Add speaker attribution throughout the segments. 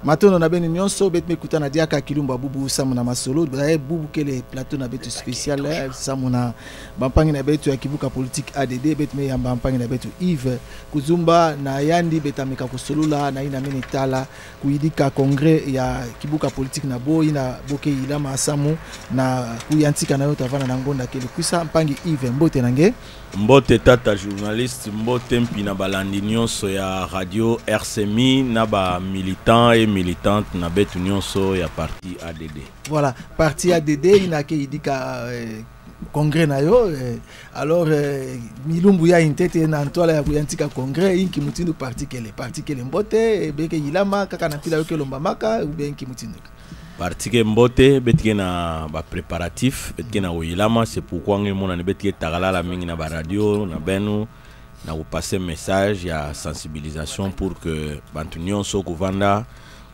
Speaker 1: Maintenant on a ben nyonso bet me kutana diaka kilumba bubu samuna masolo bubu kele plateau na betu spécial samuna bampangi na betu ya kibuka politique ADD bet me yamba bampangi na betu Yves Kuzumba na yandi betameka kusolula na ina menitala kuidika congrès ya kibuka politique na boyi na boke ilama samu na kuyantika na yote avana na ngonda kele kusa mpangi Yves mbote nange
Speaker 2: mbote tata journaliste mbote mpina balandi nyonso ya radio RCMI na ba militant et militante na betu nyonso ya parti ADD.
Speaker 1: Voilà, parti ADD inake idika congrès na yo alors milumbu ya intete na ntola ya kuyantika congrès inki mutindu parti kele mbote beke ilama kaka na pila yo kelomba maka ubenki mutindu
Speaker 2: parti ke mbote betike na ba préparatif betike na oilama. C'est pourquoi ngimona ne betike tagalala mingi na ba radio na benu na vous passer message ya sensibilisation pour que bantu nyonso kuvanda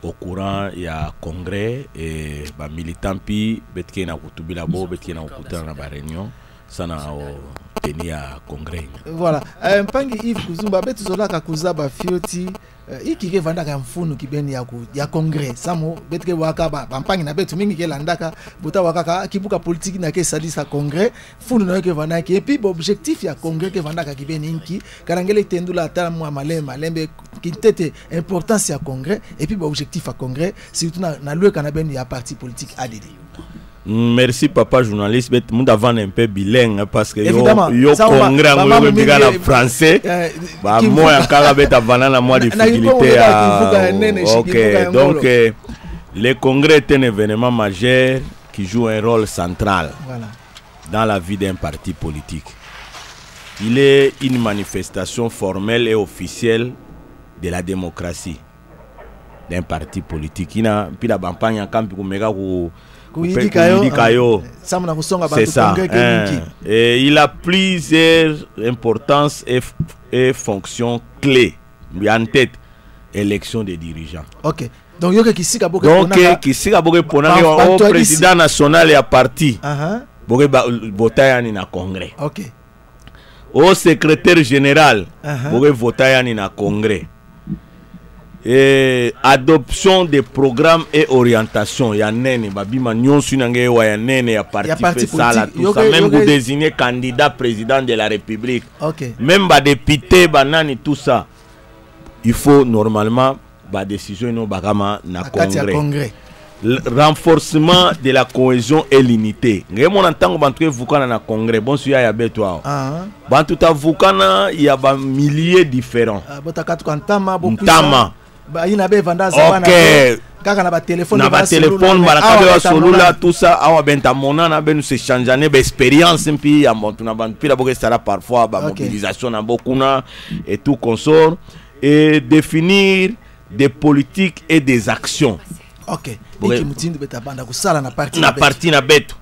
Speaker 2: au courant ya congrès et ba militant pi betike na kutubila bo betike na kutana na ba réunion sana o tenia congrès.
Speaker 1: Voilà, mpangi Yves Kuzumba betu zolaka kuzaba fioti ikike vandaka mfunu kibeni ya congrès samo betike waka bampangi na betu mingi kelandaka buta wakaka kibuka politique na ke salisa congrès funu na ke vandaka et puis objectif ya congrès ke vandaka kibeni inki karangele tendula ata mwa malembe kitete importance ya congrès et puis objectif ya congrès surtout na lweka na beni ya parti politique ADD.
Speaker 2: Merci papa journaliste, bet monde avant un peu bilingue parce que yo congrès ngolo biga na français ba moi akala bet avant na moi difficulté. OK, donc le congrès est un événement majeur qui joue un rôle central dans la vie d'un parti politique. Il est une manifestation formelle et officielle de la démocratie d'un parti politique. Ina pila bampanya kampi kumeka ku c'est ça. Et il a plusieurs importances et fonctions clés. En tête, élection des dirigeants.
Speaker 1: OK. Donc, kisika boke
Speaker 2: ponanga au président national et parti. Boke votayani na congrès.
Speaker 1: OK.
Speaker 2: Au secrétaire général, boke votayani na congrès. Et adoption des programmes et orientations ya nene babima nyonsu nange wa ya nene ya parti sala tout ça même vous désigner candidat président de la République.
Speaker 1: OK.
Speaker 2: Même ba député banani tout ça il faut normalement ba décision no bakama na congrès. Renforcement de la cohésion et l'unité. Ngemo na ntango bantu vukana na congrès bon suya ya beto bantu ta vukana ya ba milliers différents.
Speaker 1: Botakatu kantama
Speaker 2: bokusa
Speaker 1: ina be vanda za kaka na ba téléphone
Speaker 2: ba solula tout ça awa benta mona na benu se changer ba expérience mpi ya montu na bantu pila boke sala parfois ba mobilisation na bokuna et tout consort et définir des politiques et des actions.
Speaker 1: OK. Iki mutindu beta banda kusala na
Speaker 2: parti na beto.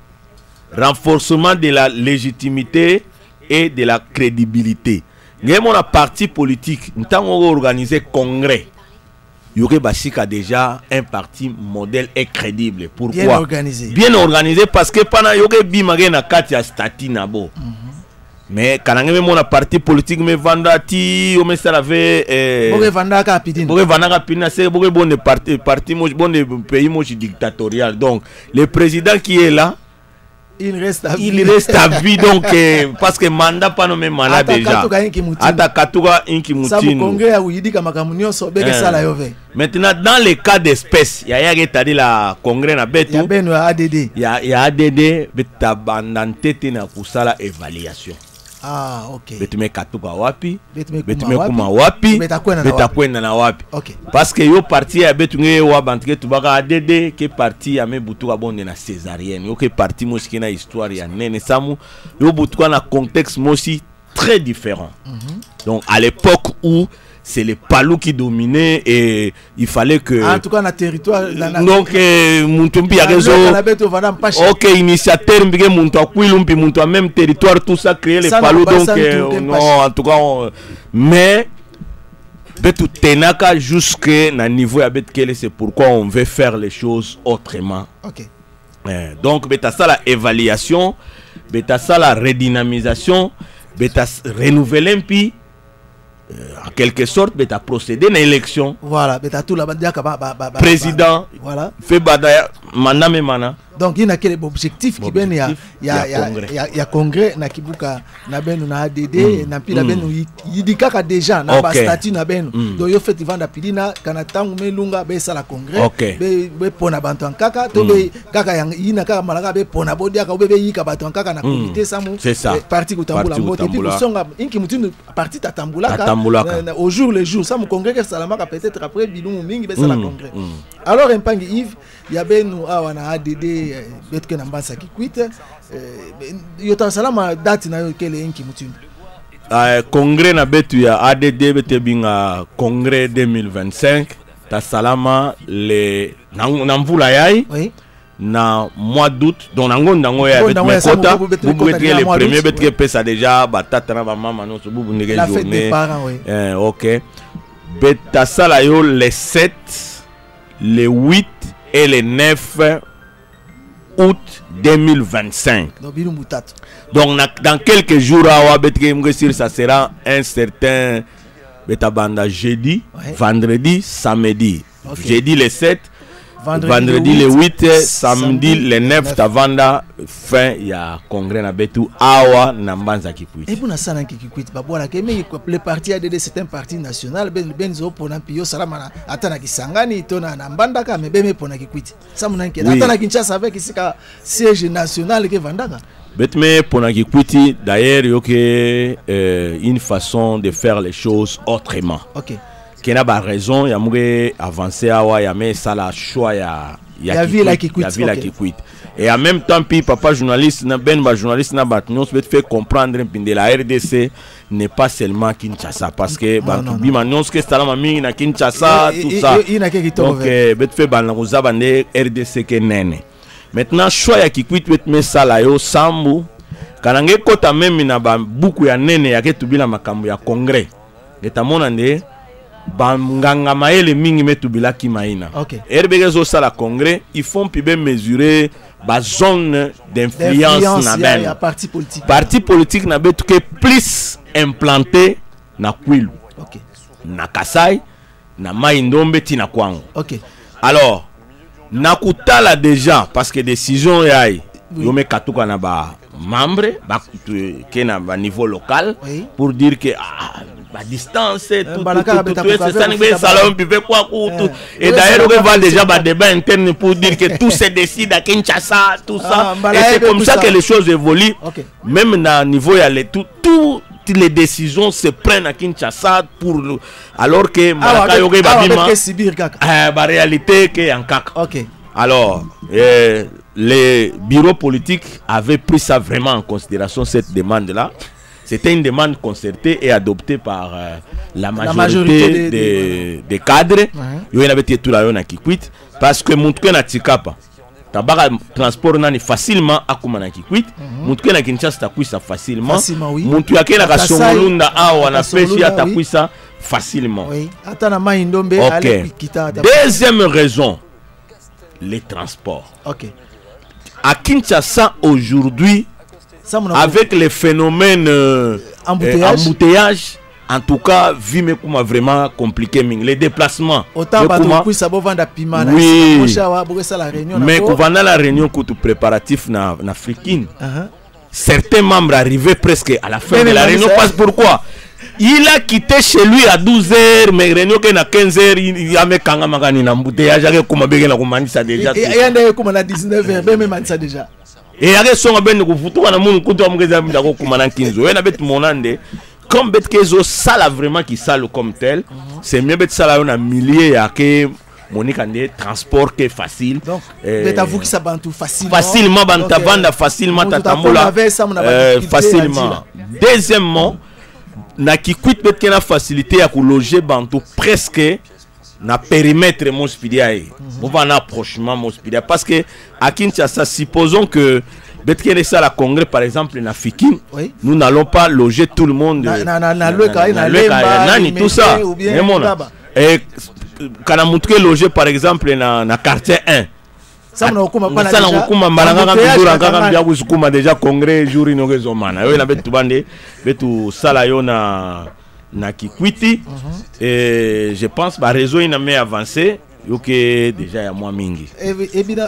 Speaker 2: Renforcement de la légitimité et de la crédibilité. Ngemo na parti politique ntango organiser congrès. Yoke Bashika déjà un parti modèle et crédible. Pourquoi?
Speaker 1: Bien organisé.
Speaker 2: Bien organisé parce que pendant Yoke Bimage na kati ya stati nabo. Mais quand on a parti politique me vendati o me salave
Speaker 1: boke vandaka apidina.
Speaker 2: Boke vandaka apidina c'est boke bon de parti bon de pays mochi dictatorial. Donc le président qui est là il reste à vie donc parce que mandat pas nommé malade déjà. Ata katuka inki mutino. Maintenant dans les cas d'espèce, il y a été la congrès na betu. Il y a ADD beta bandante na kusala évaluation.
Speaker 1: Ah, OK.
Speaker 2: Betume katuka wapi? Betume kuma wapi? Betakwenda na wapi?
Speaker 1: OK.
Speaker 2: Parce que yo parti ya betunge wa bantike tubaka ADD ke parti ya me butuka bonde na césarienne. Yo ke parti moshi na histoire ya nene samu yo butuka na contexte moshi très différent. Donc à l'époque où c'est les Palous qui dominaient et il fallait que
Speaker 1: en tout cas na territoire
Speaker 2: donc Muntumbi a raison. OK, initiateur mbige muntu akwilumpi muntu a même territoire tout ça créer les Palous donc non en tout cas mais betu tenaka jusque na niveau ya betkele c'est pourquoi on veut faire les choses autrement.
Speaker 1: OK.
Speaker 2: Donc beta ça la évaluation, beta ça la redynamisation, beta renouveler puis en quelque sorte beta procéder à l'élection.
Speaker 1: Voilà, beta tout la
Speaker 2: président.
Speaker 1: Voilà.
Speaker 2: Fait badaya maname mana.
Speaker 1: Donc il y a quel objectif qui ben il y a congrès na kibuka na ben na ADD na pila ben yidika déjà na ba statut na ben donc yo fait vanda pilina kana tangu melunga be sala congrès be pona bantu ankaka to be kaka yang ina kaka malaka be pona bodia ka be yika bantu ankaka na comité samu parti kutambula moto et puis kusonga inki mutindu parti tatambulaka au jour le jour samu congrès que salamaka peut-être après bilungu mingi be sala congrès. Alors impangi Yves ya benu awa na ADD betke na mbasa kikwite yota salama date na yo kele inki mutindu
Speaker 2: congrès na betu ya ADD bete binga congrès 2025 ta salama le na mvula yai na mois d'août donc nango ya bet mekota bubu betke le premier betke pesa déjà batata na ba mama no so bubu ndege journée OK beta sala yo le 7 le 8 et le 9 août 2025. Donc dans quelques jours, ça sera un certain betabanda jeudi, vendredi, samedi. Jeudi le 7, vendredi le 8, samedi le 9, tavanda fin ya congrès na betu awa na mbanza kikwiti.
Speaker 1: Et pour na sana kikwiti babona ke mais le parti ADD c'est un parti national benzo pona pio salama atana kisangani tona na mbandaka mais beme pona kikwiti. Ça mona ke atana Kinshasa avec isika siège national ke vandaka.
Speaker 2: Betme pona kikwiti d'ailleurs yoke une façon de faire les choses autrement.
Speaker 1: OK.
Speaker 2: Kena ba raison ya moué avancer awa ya mais ça la choix ya
Speaker 1: villa kikwiti
Speaker 2: et en même temps puis papa journaliste na ben ba journaliste na ba nous peut faire comprendre que la RDC n'est pas seulement Kinshasa parce que ba bi manons que ça la mami na Kinshasa tout ça donc bet fait ba na bande RDC ke nene maintenant choix ya kikwiti bet mais ça la yo sambu kanange kota même na ba buku ya nene ya ketubila makambo ya congrès etamona nde banganga maele mingi metubila ki maina. RBG zo sala congrès, ils font pibe mesurer ba zone d'influence na ben. Parti politique na betu ke plus implanté na Kwilu. Na Kasai, na Mai-Ndombe ti na Kwango. Alors, na kutala déjà parce que décision yai yo me katuka na ba membre ba ke na ba niveau local pour dire que la distance tout et d'ailleurs on va déjà un débat interne pour dire que tout se décide à Kinshasa tout ça et c'est comme ça que les choses évoluent même à niveau il y a toutes les décisions se prennent à Kinshasa pour alors que la réalité que en kaka. Alors les bureaux politiques avaient pris ça vraiment en considération cette demande là. C'était une demande concertée et adoptée par la majorité des cadres. Il y avait tout là on a Kikwit parce que montre na tikapa. Tabaka transport nani facilement akuma na Kikwit. Montre na Kinshasa takwisa facilement. Montre ya kena ka Songolunda awa na peshi atakwisa facilement.
Speaker 1: Ata na Mai-Ndombe
Speaker 2: ale kita. Deuxième raison, les transports. À Kinshasa aujourd'hui avec les phénomènes embouteillage, en tout cas, vie me vraiment compliqué. Les déplacements. Oui, mais quand la réunion que tout préparatif na africaine, certains membres arrivaient presque à la fin de la réunion. Parce pourquoi? Il a quitté chez lui à 12h, mais réunion qui est à 15h, il a mis kanga magani na embouteillage, il a commencé à commander ça déjà.
Speaker 1: Et il y a des commandes à 19h, même ça déjà.
Speaker 2: Et il y a des gens qui ont comme bet kezo sala vraiment qui sale comme tel, c'est mieux bet sala on a milliers à que Monique ande transport qui est facile.
Speaker 1: Donc bet avou qui ça bantu facilement.
Speaker 2: Facilement banta banda facilement tatambola facilement. Deuxièmement, na qui quitte bet qui a facilité à loger bantu presque na périmètre mospidiae. On va en approchement mospidiae parce que à Kinshasa supposons que Betke ça la congrès par exemple na Fikin, nous n'allons pas loger tout le monde nani tout ça. Et quand on montre loger par exemple na quartier 1 ça on déjà congrès jour inogezomana yo na betu bande betu sala yo na na Kikwiti et je pense ba réseau ina mais avancé ok déjà ya moi mingi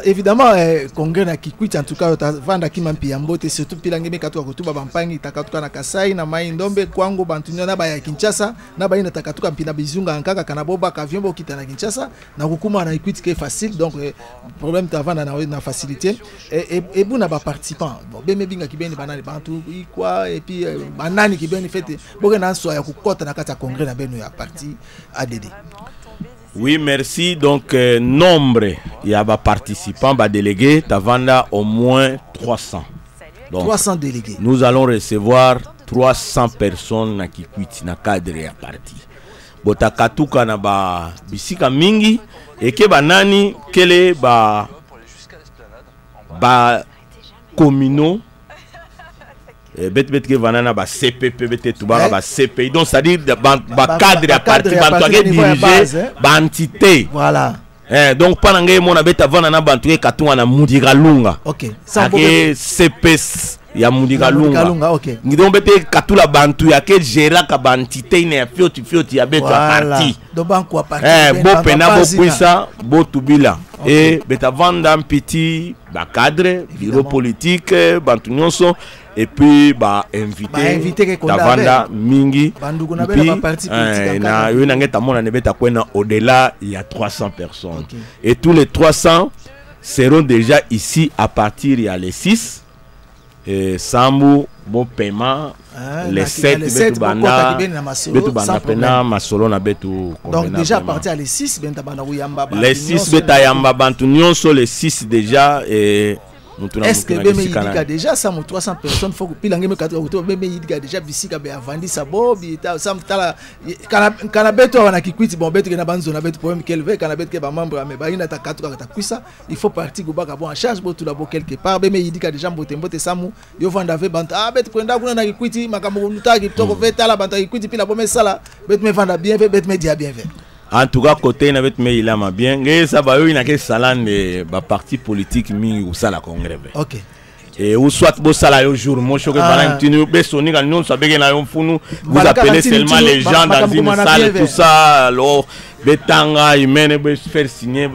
Speaker 1: évidemment congrès na Kikwiti en tout cas vanda kimampi ya mbote surtout pilange mekatu kutuba bampangi takatuka na Kasai na Mai Ndombe kwango bantunyo na ba ya Kinshasa na ba ina takatuka mpina bizunga nkaka kana boba kavyombo kita na Kinshasa na kukuma na Kikwiti que facile donc problème tavana na facilité et buna ba participants bon beme binga kibeni banani bantu ikwa et puis banani kibeni fete boke na so ya kukota na kata congrès na beno ya parti ADD.
Speaker 2: Oui, merci. Donc, nombre, il y a des participants, des délégués, Tavanda au moins 300. Donc,
Speaker 1: 300 délégués.
Speaker 2: Nous allons recevoir 300 personnes qui quittent na cadre ya parti. Botakatuka na ba bisika mingi et que banani kele ba communaux bet ke vanana ba CPP bet tubara ba CPI donc c'est à dire ba cadre à parti bantu diriger ba entité
Speaker 1: voilà
Speaker 2: donc pendant que mon bet vanana bantu katunga na Mudigalunga
Speaker 1: OK
Speaker 2: ça que CPS ya Mudigalunga
Speaker 1: OK
Speaker 2: donc bet katula bantu ya ke gérer ka ba entité ne fioti ya bet parti
Speaker 1: donc banko parti
Speaker 2: bo pena bo puisa bo tubila et bet vanda un petit ba cadre bureau politique bantu nyonso et puis invité Tavanda mingi na yo nangeta mona nebeta kwena au-delà il y a 300 personnes et tous les 300 seront déjà ici à partir il y a les 6 et Sambu bon paiement les 7 betu banda pena masolo na betu
Speaker 1: donc déjà à partir les 6 benta banda uyamba
Speaker 2: les 6 beta yamba bantu nyonso les 6 déjà et
Speaker 1: est-ce que beme yidika déjà ça mo 300 personnes faut que pilange me katwa kuto beme yidika déjà bisika be avandi sa bobi ta sam tala kana beto wana Kikwiti bon beto na banzo na beto problème kelve kana beto ke ba membre me ba ina ta katwa ta kuisa il faut partir go baka bon en charge bo tout d'abord quelque part beme yidika déjà mbote samu yo vanda ve banta beto kwenda kuna na Kikwiti makambo lutaki toko veta la banta Kikwiti pila bomé sala beto me vanda bien beto me dia bien fait.
Speaker 2: En tout cas, côté na bet me il a bien. Ça va y na ke salan de ba parti politique mingi ou ça la congrès.
Speaker 1: OK.
Speaker 2: Et ou soit bo sala yo jour mo choque valentino be soni ka non sabege na yo funu vous appelez seulement les gens dans une salle tout ça alors betanga imene be faire signer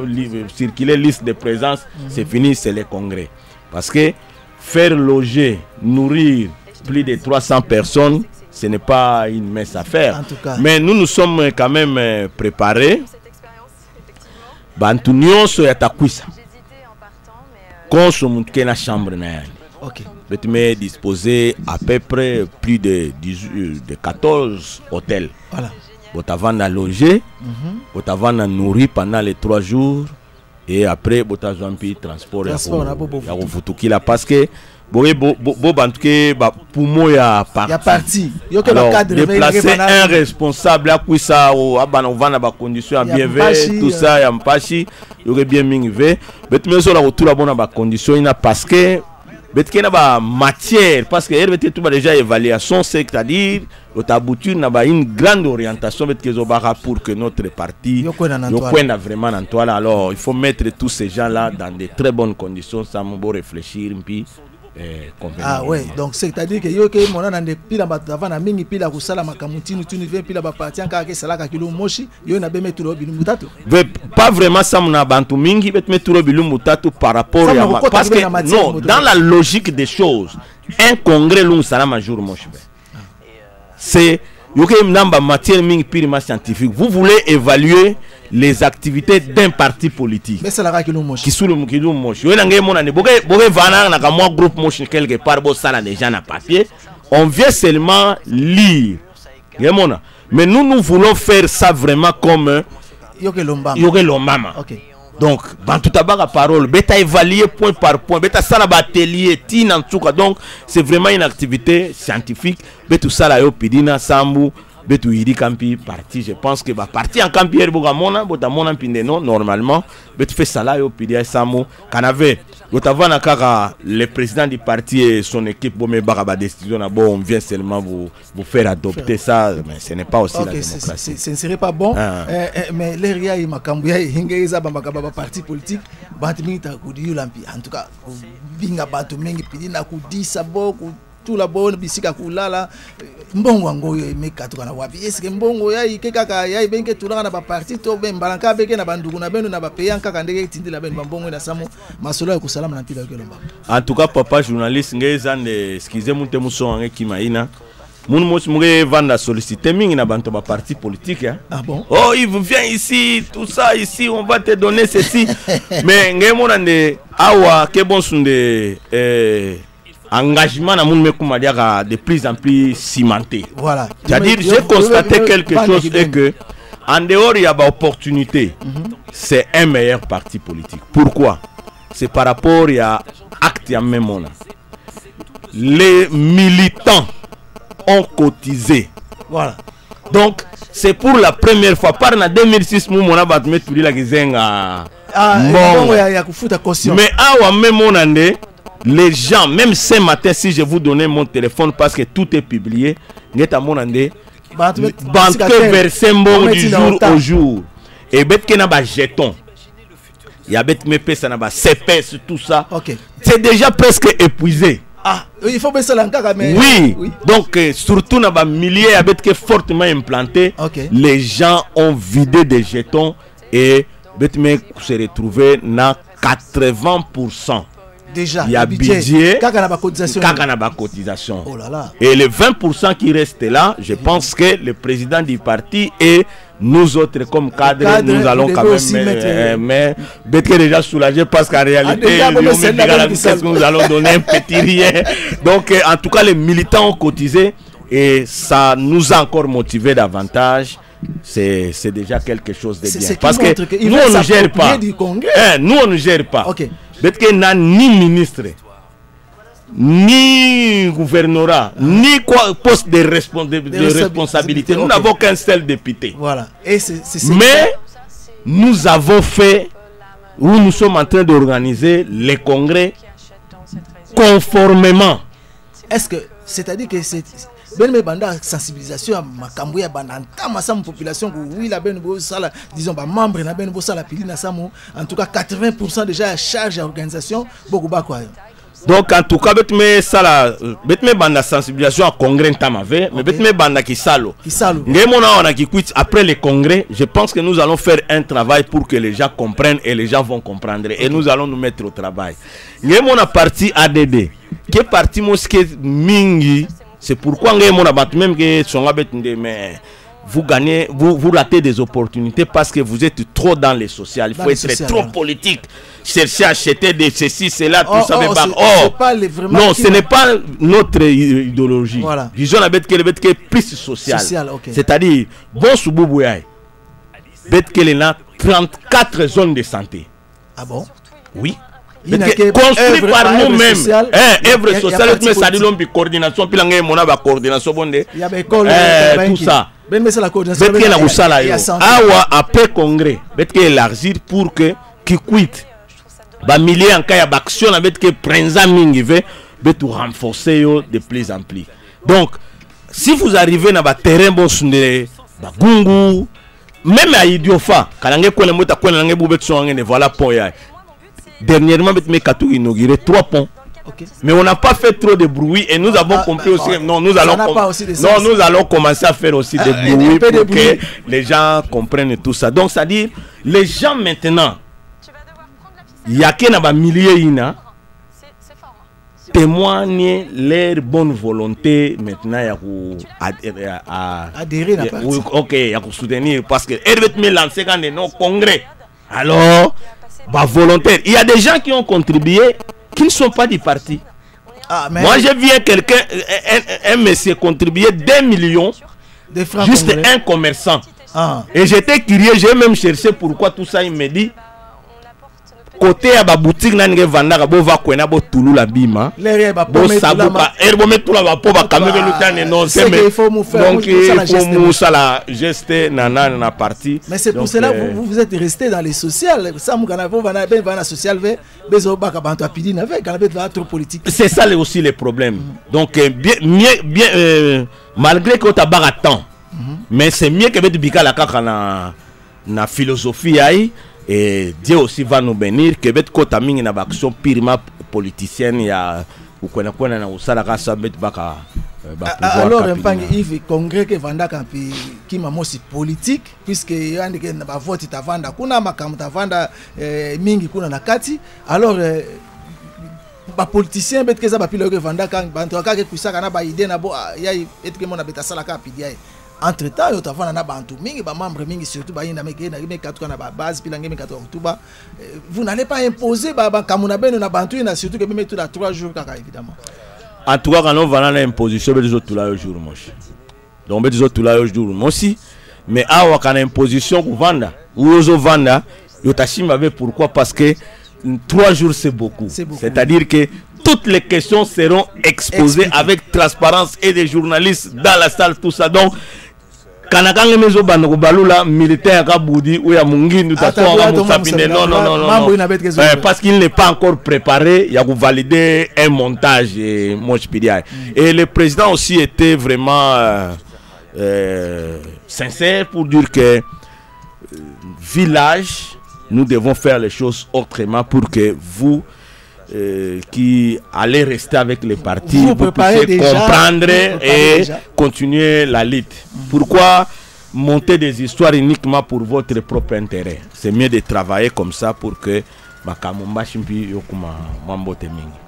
Speaker 2: circuler liste de présence c'est fini c'est le congrès parce que faire loger nourrir plus de 300 personnes ce n'est pas une mince affaire. Mais nous sommes quand même préparés. Bantunio so yatakwisa. Consomme na chambre na.
Speaker 1: OK.
Speaker 2: Mais disposer à peu près plus de 14 hôtels.
Speaker 1: Voilà.
Speaker 2: Botavanda loger, botavanda nourrir pendant les 3 jours et après botazampi transport ya kufutukila parce que bantuke ba poumon ya
Speaker 1: parti
Speaker 2: déplacer un responsable à quoi ça ou abana vana ba condition bien ve tout ça ya mpashi yoke bien mingi ve bet meso la retour la bonne ba condition ina parce que bet kena ba matière parce que RVT tout ba déjà évaluation c'est-à-dire l'otabouture na ba une grande orientation bet kezo bara pour que notre parti yokwenda vraiment en toile alors il faut mettre tous ces gens là dans de très bonnes conditions ça me réfléchir puis
Speaker 1: ah ouais donc c'est-à-dire que yo ke mona nande pila batava na mingi pila kusala makamutinu tuni vient pila ba parti anka ke salaka kilo moshi yo na beme tulo bilu mutatu
Speaker 2: pas vraiment ça mona bantu mingi bet metulo bilu mutatu par rapport à parce que non dans la logique des choses un congrès long sala major moshi c'est yo ke namba matière mingi pile scientifique vous voulez évaluer les activités d'un parti politique.
Speaker 1: Mais c'est la raque nous moche.
Speaker 2: Qui sous le mukidou moche. Yo nangé mon année. Boge vana na kamwa groupe moche quelque part bo sala des gens na papier. On vient seulement lire. Yemona. Mais nous voulons faire ça vraiment comme
Speaker 1: yoke
Speaker 2: lombama.
Speaker 1: OK.
Speaker 2: Donc dans tout tabaka parole, beta évaluer point par point, beta sala batelier tin en tout cas. Donc c'est vraiment une activité scientifique. Betu sala yo pidina sambu betu iri campi parti je pense que ba parti en campier bogamona botamona pindeno normalement betu fait ça là yo pidia samu kanave botavana kaka le président du parti et son équipe bo me ba décision na bon on vient seulement vous faire adopter ça mais ce n'est pas aussi la démocratie
Speaker 1: ce ne serait pas bon mais les ria yi makambu ya hingeza ba parti politique bantu mingi ta kudi lampi en tout cas binga bantu mingi pidina kudisa boku tout la bonne bisika kulala mbongo ngo emeka to kana wapi est-ce que mbongo ya ikeka ya benke tulanga na ba parti to ben balanka beke na bandugu na beno na ba payan kaka ndenge tindila ben mbongo na samo masolo ya kusalama na pila kelomba.
Speaker 2: En tout cas papa journaliste ngezande excusez moi temu so ngé kimaina. Moun mos moué vanda solliciter mingi na banto ba parti politique hein.
Speaker 1: Ah bon?
Speaker 2: Oh il vient ici tout ça ici on va te donner ceci. Mais ngé monande awa ke bon sunde engagement na moun mekouma diaka de plus en plus cimenté.
Speaker 1: Voilà.
Speaker 2: C'est-à-dire j'ai constaté quelque chose et que en dehors il y a ba opportunité. C'est un meilleur parti politique. Pourquoi? C'est par rapport il y a acte ya même on. Les militants ont cotisé.
Speaker 1: Voilà.
Speaker 2: Donc, c'est pour la première fois. Par en 2006, nous avons battu la gizenga. Mais à même mon année, les gens, même ce matin, si je vous donnais mon téléphone parce que tout est publié, vous mon année, banque versembo du jour au jour. Et bête qui n'a pas jeton. Il y a bête me pèse, n'a pas CPS, tout ça. C'est déjà presque épuisé.
Speaker 1: Ah, il faut baisser l'encadre, mais...
Speaker 2: Oui. Donc, surtout dans les milliers avec qui fortement implantés, les gens ont vidé des jetons et se retrouver dans 80%.
Speaker 1: Déjà,
Speaker 2: il y a budget,
Speaker 1: cotisation. Oh là là.
Speaker 2: Et les 20% qui restent là, je pense que le président du parti et nous autres comme cadres, nous allons quand même mais déjà soulagés parce qu'en réalité, nous allons donner un petit rien. Donc, en tout cas, les militants ont cotisé et ça nous a encore motivés davantage. C'est déjà quelque chose de bien. Parce que nous, on ne gère pas. Nous, on ne gère pas. Peut-être qu'il n'y a ni ministre, ni gouvernorat, ni poste de responsabilité. Nous n'avons qu'un seul député.
Speaker 1: Voilà.
Speaker 2: Mais nous avons fait, où nous sommes en train d'organiser les congrès conformément.
Speaker 1: Est-ce que, c'est-à-dire que c'est... Ben me banda sensibilisation à makambo ya banda ntama sa population ko oui la ben bo sala disons ba membre na ben bo sala pili na samo en tout cas 80% déjà à charge à organisation beaucoup ba quoi.
Speaker 2: Donc en tout cas betme sala betme banda sensibilisation à congrès ntama ve mais betme banda ki salo ngemona on a qui quitte après le congrès. Je pense que nous allons faire un travail pour que les gens comprennent et les gens vont comprendre et nous allons nous mettre au travail. Ngemona parti ADD qui est parti mosquée mingi. C'est pourquoi même que mais vous gagnez, vous ratez des opportunités parce que vous êtes trop dans les sociales. Il faut être trop politique. Chercher à acheter de ceci, cela, tout ça. Non, ce n'est pas notre idéologie.
Speaker 1: Voilà.
Speaker 2: Disons la bête qui est plus sociale. C'est-à-dire, bon Souboubouyaï, bête qui est là, 34 zones de santé.
Speaker 1: Ah bon?
Speaker 2: Oui. Construit par nous-mêmes. Œuvre sociale, mais ça dit l'homme de coordination, puis l'anglais mon a coordination bonne.
Speaker 1: Il y a école,
Speaker 2: tout ça.
Speaker 1: Ben mais c'est la coordination.
Speaker 2: Bet que la usala yo. Awa après congrès, bet que élargir pour que qui quitte. Ba milliers en cas ya action avec que prenza mingi ve bet renforcer yo de plus en plus. Donc si vous arrivez dans ba terrain bon sunde ba gungu même à Idiofa, kalange ko le mota ko lange bu bet so ngene voilà pont ya. Dernièrement, Katou inauguré 3 ponts. Mais on n'a pas fait trop de bruit et nous avons compris aussi. Non, nous allons commencer à faire aussi des bruits pour que les gens comprennent tout ça. Donc, ça dit, les gens maintenant, il y a qu'un millier témoignent leur bonne volonté maintenant à
Speaker 1: adhérer à la partie.
Speaker 2: Ok, à soutenir parce que elle veut me lancer dans nos congrès. Alors, bah, volontaire. Il y a des gens qui ont contribué qui ne sont pas du parti. Moi, j'ai vu quelqu'un, un monsieur contribuer 2 millions de francs juste congolais. Un commerçant. Et j'étais curieux, j'ai même cherché pourquoi tout ça. Il me dit côté à la boutique, il y a un Toulouse la bima. Donc il faut la geste na partie.
Speaker 1: Mais c'est pour cela que vous êtes resté dans les sociales.
Speaker 2: C'est ça aussi le problème. Donc bien malgré que tu as pas temps, mais c'est mieux que tu bica la na philosophie aïe. Et Dieu aussi va nous bénir que bet kota mingi na action purement politicienne ya ukwena na usala ka sabet baka
Speaker 1: alors mpangi Yves congrès que vanda kampi ki mamosi politique puisque yandike na ba vote tavanda kuna makamu tavanda mingi kuna na kati alors ba politicien bet keza ba pilo que vanda kan bantu akake kusaka na ba idée na bo yai etike mona beta sala ka pidia entre temps yo tavanda na bantu mingi ba membre mingi surtout ba yina meke na katuka na ba base pilange me katuka tuba vous n'allez pas imposer ba kamuna beno na bantu ina surtout que même tout la 3 jours kaka évidemment.
Speaker 2: En tout cas, quand on va dans l'imposition, les autres là jour moche. Donc les autres là jour moche. Mais à quand l'imposition pour vendre, ou aux vendre, yo tachim avec pourquoi? Parce que 3 jours c'est beaucoup. C'est-à-dire que toutes les questions seront exposées avec transparence et des journalistes dans la salle, tout ça. Donc kanakanga mezo bando balula militaire ka boudi ou ya mungi nous non parce qu'il n'est pas encore préparé, il y a pour valider un montage et le président aussi était vraiment sincère pour dire que village nous devons faire les choses autrement pour que vous qui allez rester avec les partis, vous puissiez comprendre et continuer la lutte. Pourquoi monter des histoires uniquement pour votre propre intérêt? C'est mieux de travailler comme ça pour que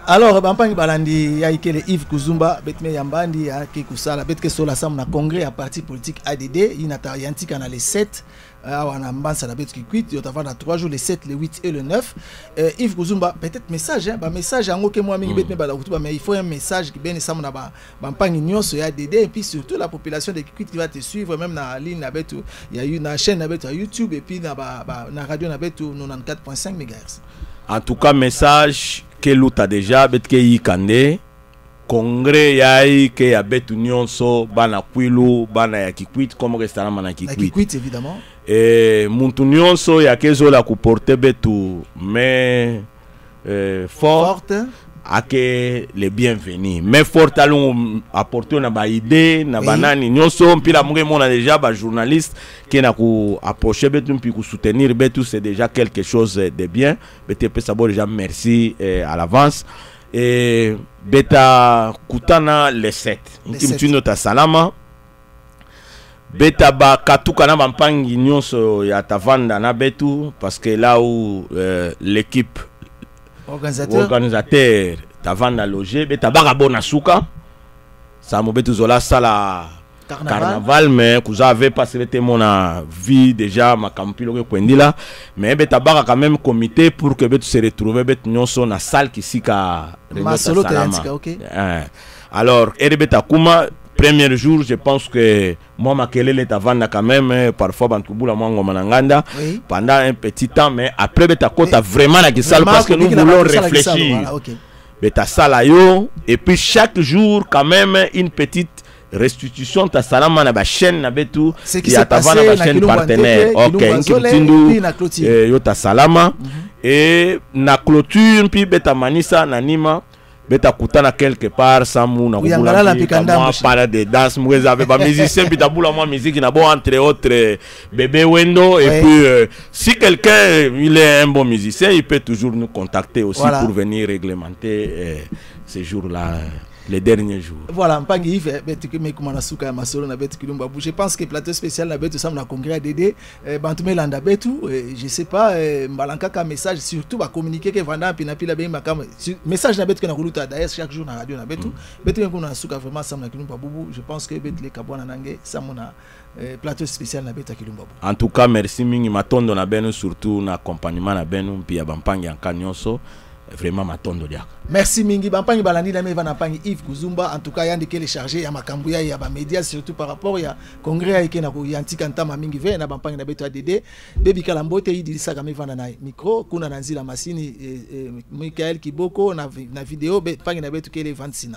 Speaker 1: alors bampangi balandi ya ikele Yves Kuzumba betme yambandi ya kekusala betke sola sam na congrès à parti politique ADD inata yantika na les 7 wana mbansa na betki kwit yo tavana 3 jours les 7 les 8 et le 9 Yves Kuzumba peut-être message ba message yango ke moi mingi betme bala kutuba mais il faut un message qui bene sam na bampangi nyonso ya ADD et puis surtout la population de Kwit qui va te suivre même na ligne na betu il y a une chaîne na betu YouTube et puis na radio na betu 94.5 MHz.
Speaker 2: En tout cas, message que l'outa déjà, betke yikande, congrès yai que ya betu nyonso bana kwilu bana ya Kikwit comme restaurant mana Kikwit.
Speaker 1: Kikwit évidemment.
Speaker 2: Et muntu nyonso ya kezo la kuporte betu mais forte. Ake les bienvenus mais fort allons apporter na ba idée na banani nyonso mpila munge mona déjà ba journaliste qui na ku approcher betu mpi ku soutenir betu c'est déjà quelque chose de bien bete pe sabo déjà merci à l'avance et beta kutana les 7 nkimtuno ta salama beta ba katuka na bampangi nyonso ya tavanda na betu parce que là où l'équipe organisateur tavanda loger beta barabona suka ça mo betu zola sala carnaval mais vous avez passé mon vie déjà ma campilo que kwendila mais beta bara quand même comité pour que betu se retrouver betu nyonso na salle qui sika
Speaker 1: masolo tentika OK
Speaker 2: alors erebeta kuma premier jour, je pense que moi, ma kelele tavanda quand même, parfois, bantubula mwango mananganda, pendant un petit temps, mais après, beta kota vraiment la salle parce que nous voulons réfléchir. Beta salayo, et puis chaque jour, quand même, une petite restitution ta salama na ba chaîne na betu ya tavana ba chaîne partenaire. OK, nkiptindu yo ta salama et na clôture puis beta manisa na nima beta kutana quelque part samu na kubula moi para de danse moi avec ba musicien puis tabula moi musique na bon entre autres bébé Wendo et puis si quelqu'un il est un bon musicien il peut toujours nous contacter aussi pour venir réglementer ces jours-là les derniers jours.
Speaker 1: Voilà, mpangi Yves betu me kuma na suka masolo na betu kilumba. Je pense que plateau spécial na betu sam na congrès ADD bantume landa betu je sais pas mbalanka ka message surtout ba communiquer que vanda pina pila be makam message na betu que na kuluta d'ailleurs chaque jour na radio na betu betu me kuma na suka vraiment sam na kilumba bubu. Je pense que betu le kabwana nange samona plateau spécial na betu kilumba.
Speaker 2: En tout cas, merci mingi matondo na benu surtout na accompagnement na benu pia bampangi en kanyoso. Vraiment matondo dia.
Speaker 1: Merci mingi bampangi balandi na meva na pangi Yves Kuzumba en tout cas yandi ke le charger ya makambu ya ba médias surtout par rapport ya congrès ya ikena ko yantika ntama mingi ve na bampangi na beto ADD bebi kala mbote idilisa kama vana na micro kuna nanzila masini Michael Kiboko na vidéo pangi na beto ke le 26